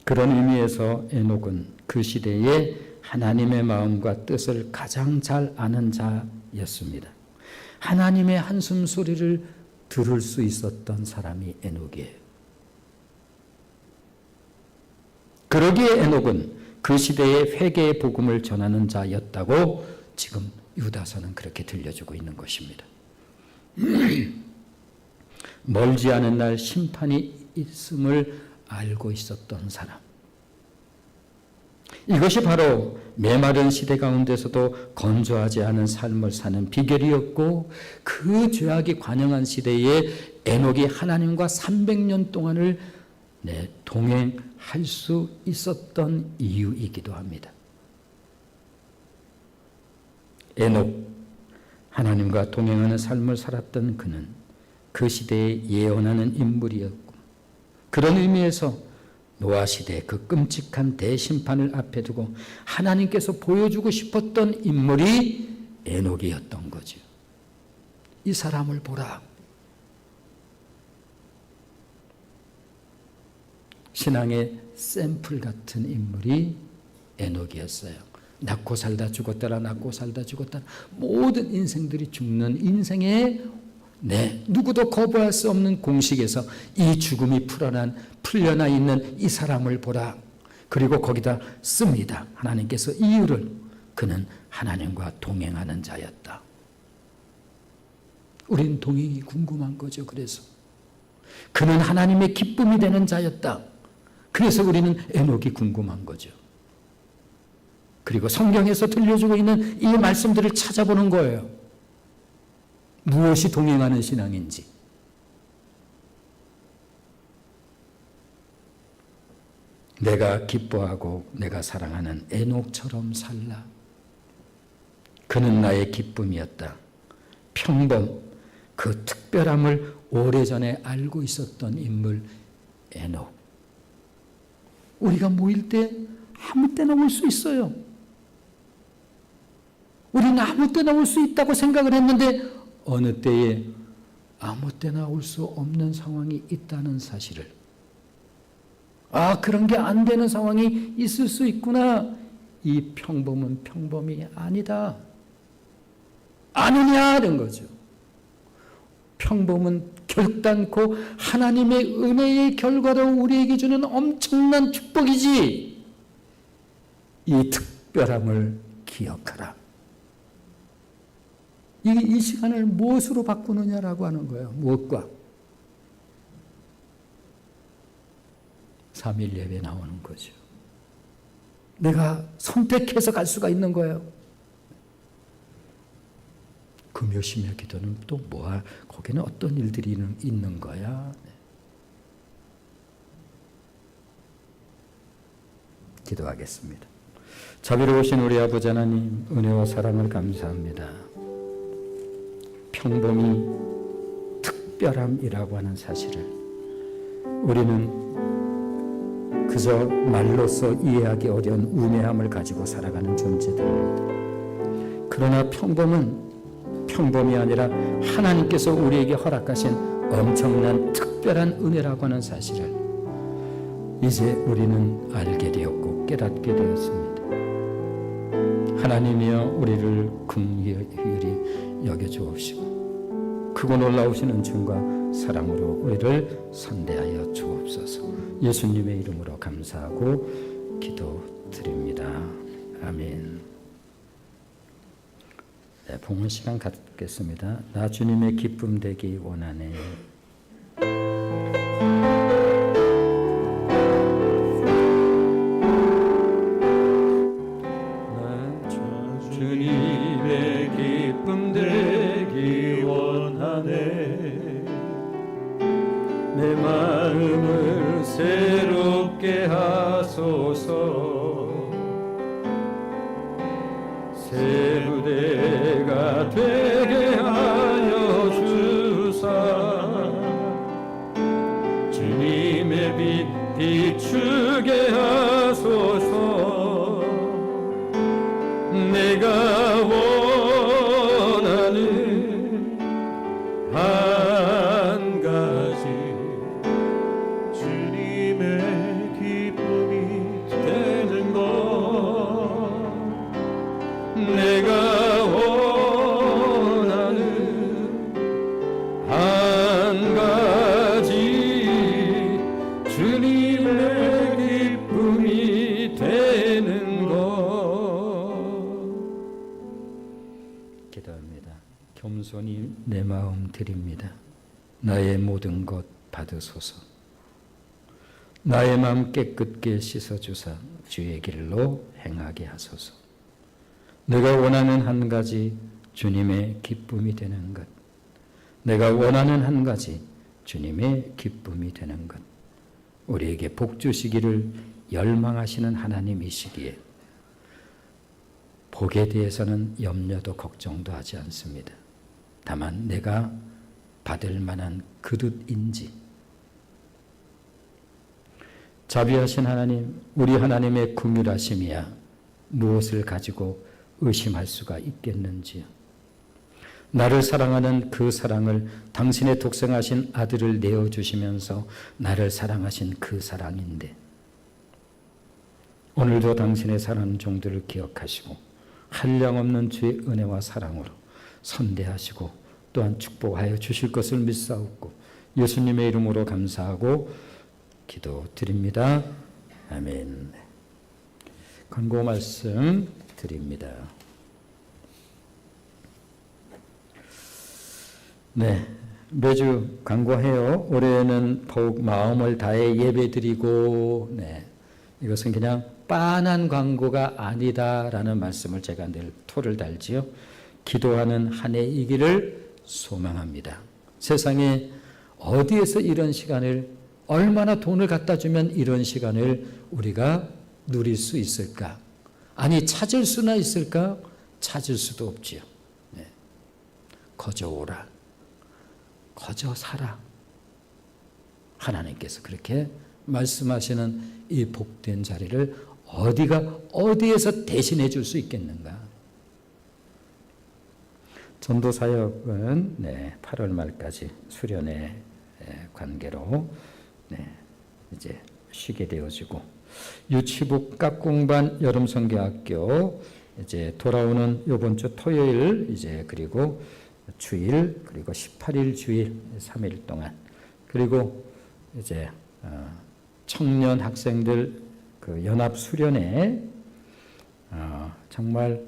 그런 의미에서 에녹은 그 시대에 하나님의 마음과 뜻을 가장 잘 아는 자였습니다. 하나님의 한숨 소리를 들을 수 있었던 사람이 에녹이에요. 그러기에 에녹은 그 시대에 회개의 복음을 전하는 자였다고 지금 유다서는 그렇게 들려주고 있는 것입니다. 멀지 않은 날 심판이 있음을 알고 있었던 사람. 이것이 바로 메마른 시대 가운데서도 건조하지 않은 삶을 사는 비결이었고, 그 죄악이 관영한 시대에 에녹이 하나님과 300년 동안을 동행할 수 있었던 이유이기도 합니다. 에녹, 하나님과 동행하는 삶을 살았던 그는 그 시대에 예언하는 인물이었고, 그런 의미에서 노아 시대의 그 끔찍한 대심판을 앞에 두고 하나님께서 보여주고 싶었던 인물이 에녹이었던 거죠. 이 사람을 보라. 신앙의 샘플 같은 인물이 에녹이었어요. 낳고 살다 죽었다라 낳고 살다 죽었다라 모든 인생들이 죽는 인생의 누구도 거부할 수 없는 공식에서 이 죽음이 풀려나 있는 이 사람을 보라. 그리고 거기다 씁니다. 하나님께서 이유를, 그는 하나님과 동행하는 자였다. 우린 동행이 궁금한 거죠. 그래서 그는 하나님의 기쁨이 되는 자였다. 그래서 우리는 에녹이 궁금한 거죠. 그리고 성경에서 들려주고 있는 이 말씀들을 찾아보는 거예요. 무엇이 동행하는 신앙인지. 내가 기뻐하고 내가 사랑하는 에녹처럼 살라. 그는 나의 기쁨이었다. 평범, 그 특별함을 오래전에 알고 있었던 인물 에녹. 우리가 모일 때 아무 때나 올 수 있어요. 우리는 아무 때나 올 수 있다고 생각을 했는데 어느 때에 아무 때나 올 수 없는 상황이 있다는 사실을, 그런 게 안 되는 상황이 있을 수 있구나. 이 평범은 평범이 아니다. 아느냐는 거죠. 평범은 결단코 하나님의 은혜의 결과로 우리에게 주는 엄청난 축복이지. 이 특별함을 기억하라. 이 시간을 무엇으로 바꾸느냐라고 하는 거예요. 무엇과? 3일 예배 나오는 거죠. 내가 선택해서 갈 수가 있는 거예요. 금요심야 기도는 또 뭐야? 거기는 어떤 일들이 있는 거야? 기도하겠습니다. 자비로우신 우리 아버지 하나님, 은혜와 사랑을 감사합니다. 평범이 특별함이라고 하는 사실을 우리는 그저 말로써 이해하기 어려운 우매함을 가지고 살아가는 존재들입니다. 그러나 평범은 평범이 아니라 하나님께서 우리에게 허락하신 엄청난 특별한 은혜라고 하는 사실을 이제 우리는 알게 되었고 깨닫게 되었습니다. 하나님이여 우리를 긍휼히 여겨주옵시고 크고 놀라우신 은총과 사랑으로 우리를 선대하여 주옵소서. 예수님의 이름으로 감사하고 기도드립니다. 아멘. 봉헌 시간 갖겠습니다. 나 주님의 기쁨 되기 원하네. 주님의 기쁨 되기 원하네. 내 마음을 새롭게 하소서. 새 부대가 되게 하여 주사. 주님의 빛 비추게 하소서. 내가 원하는 한 가지 주님의 기쁨이 되는 것. 내가 원하는 내 마음 드립니다. 나의 모든 것 받으소서. 나의 마음 깨끗게 씻어주사 주의 길로 행하게 하소서. 내가 원하는 한 가지 주님의 기쁨이 되는 것. 내가 원하는 한 가지 주님의 기쁨이 되는 것. 우리에게 복 주시기를 열망하시는 하나님이시기에 복에 대해서는 염려도 걱정도 하지 않습니다. 다만 내가 받을 만한 그릇인지. 자비하신 하나님, 우리 하나님의 긍휼하심이야 무엇을 가지고 의심할 수가 있겠는지요. 나를 사랑하는 그 사랑을 당신의 독생하신 아들을 내어주시면서 나를 사랑하신 그 사랑인데 오늘도 당신의 사랑하는 종들을 기억하시고 한량없는 주의 은혜와 사랑으로 선대하시고 또한 축복하여 주실 것을 믿사옵고 예수님의 이름으로 감사하고 기도드립니다. 아멘. 권고 말씀 드립니다. 네, 매주 광고해요. 올해는 더욱 마음을 다해 예배드리고, 네, 이것은 그냥 빤한 광고가 아니다라는 말씀을 제가 늘 토를 달지요. 기도하는 한 해이기를 소망합니다. 세상에 어디에서 이런 시간을, 얼마나 돈을 갖다 주면 이런 시간을 우리가 누릴 수 있을까? 아니, 찾을 수나 있을까? 찾을 수도 없지요. 네. 거저 오라. 거저 살아. 하나님께서 그렇게 말씀하시는 이 복된 자리를 어디에서 대신해 줄 수 있겠는가? 전도사역은 8월 말까지 수련의 관계로 이제 쉬게 되어지고 유치부 깍공반 여름성경학교 이제 돌아오는 이번 주 토요일 이제 그리고 주일 그리고 18일 주일 3일 동안 그리고 이제 청년 학생들 그 연합 수련회 정말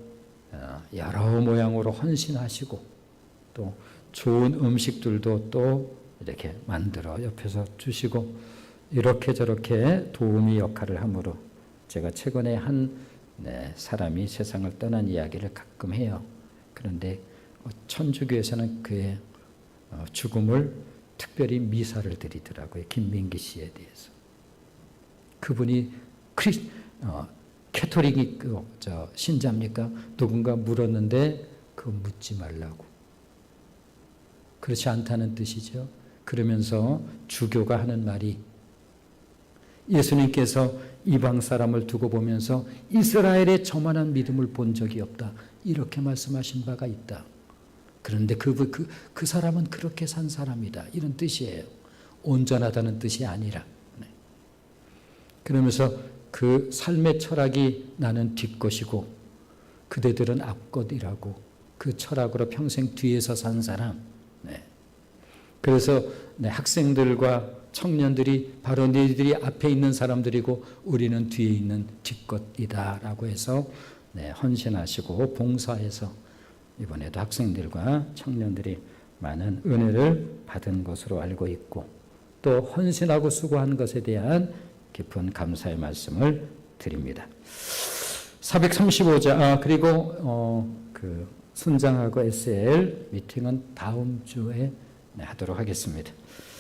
여러 모양으로 헌신하시고 또 좋은 음식들도 또 이렇게 만들어 옆에서 주시고 이렇게 저렇게 도우미 역할을 함으로 제가 최근에 한 사람이 세상을 떠난 이야기를 가끔 해요. 그런데 천주교에서는 그의 죽음을 특별히 미사를 드리더라고요. 김민기 씨에 대해서. 그분이 캐토릭이 신자입니까? 누군가 물었는데 그거 묻지 말라고. 그렇지 않다는 뜻이죠. 그러면서 주교가 하는 말이 예수님께서 이방 사람을 두고 보면서 이스라엘의 저만한 믿음을 본 적이 없다. 이렇게 말씀하신 바가 있다. 그런데 그 사람은 그렇게 산 사람이다. 이런 뜻이에요. 온전하다는 뜻이 아니라. 그러면서 그 삶의 철학이 나는 뒷것이고 그대들은 앞것이라고 그 철학으로 평생 뒤에서 산 사람. 그래서 학생들과 청년들이 바로 너희들이 앞에 있는 사람들이고 우리는 뒤에 있는 뒷것이다라고 해서 헌신하시고 봉사해서 이번에도 학생들과 청년들이 많은 은혜를 받은 것으로 알고 있고 또 헌신하고 수고한 것에 대한 깊은 감사의 말씀을 드립니다. 435자 그리고 그 순장하고 SL 미팅은 다음 주에 하도록 하겠습니다.